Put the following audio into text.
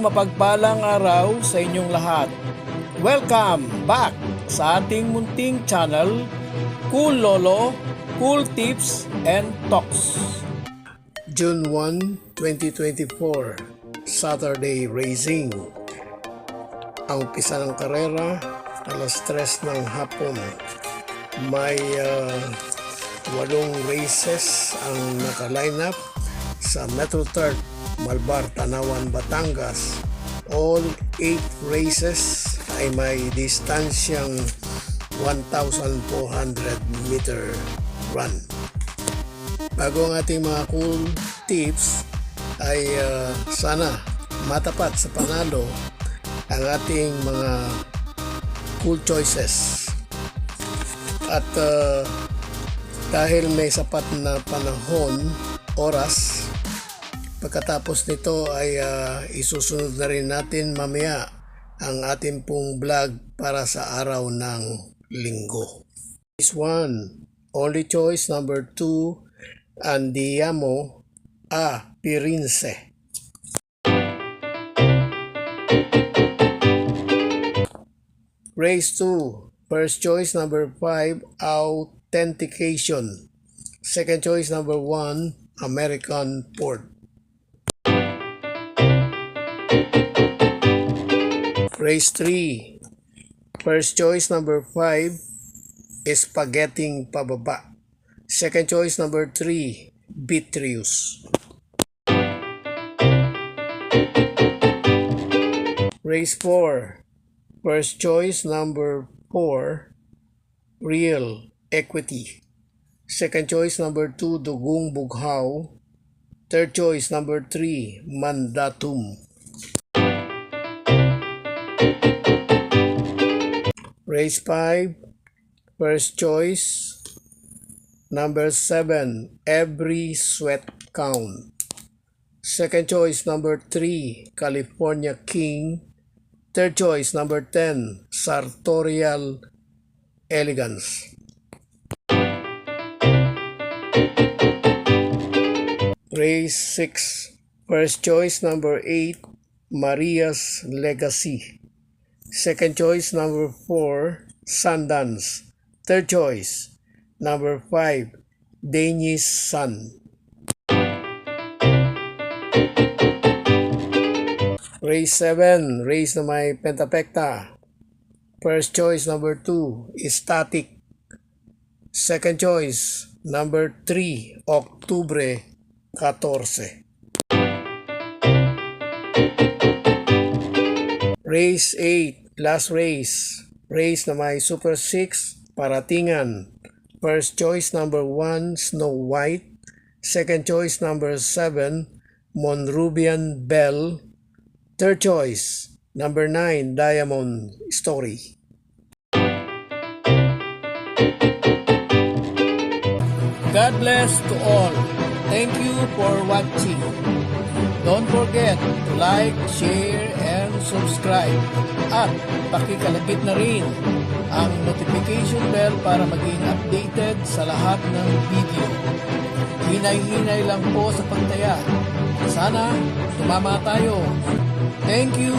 mapagpalang araw sa inyong lahat. Welcome back sa ating munting channel, Cool Lolo, Cool Tips and Talks. June 1, 2024, Saturday Racing. Ang umpisa ng karera, alas 3 ng hapon. May 8 races ang naka-line up sa Metro Third, Malbar, Tanawan, Batangas. All 8 races ay may distansyang 1,400 meter run. Bago ang ating mga cool tips ay sana matapat sa panalo ang ating mga cool choices. At dahil may sapat na panahon, oras, pagkatapos nito ay isusunod na rin natin mamaya ang ating pong vlog para sa araw ng linggo. This one, only choice number 2, Andiamo a Pirinse. Race 2, first choice number 5, Authentication. Second choice number 1, American Port. Race 3, first choice number 5, Spaghetting Pababa. Second choice number 3, Vitreous. Race 4, first choice number 4, Real Equity. Second choice number 2, Dugong Bughaw. Third choice number 3, Mandatum. Race 5, first choice number 7, Every Sweat Count. Second choice number 3, California King. Third choice number 10, Sartorial Elegance. Race 6, first choice number 8, Maria's Legacy. Second choice number 4, Sundance. Third choice number 5, Danish Sun. Race 7, race na may pentapekta. First choice number 2, Static. Second choice number 3, Octubre 14. Race 8, last race. Race na may Super 6, Paratingan. First choice number 1, Snow White. Second choice number 7, Monrubian Bell. Third choice number 9, Diamond Story. God bless to all. Thank you for watching. Don't forget to like, share, and subscribe. At pakikalagit na rin ang notification bell para maging updated sa lahat ng video. Hinay-hinay lang po sa pagtaya. Sana tumama tayo. Thank you!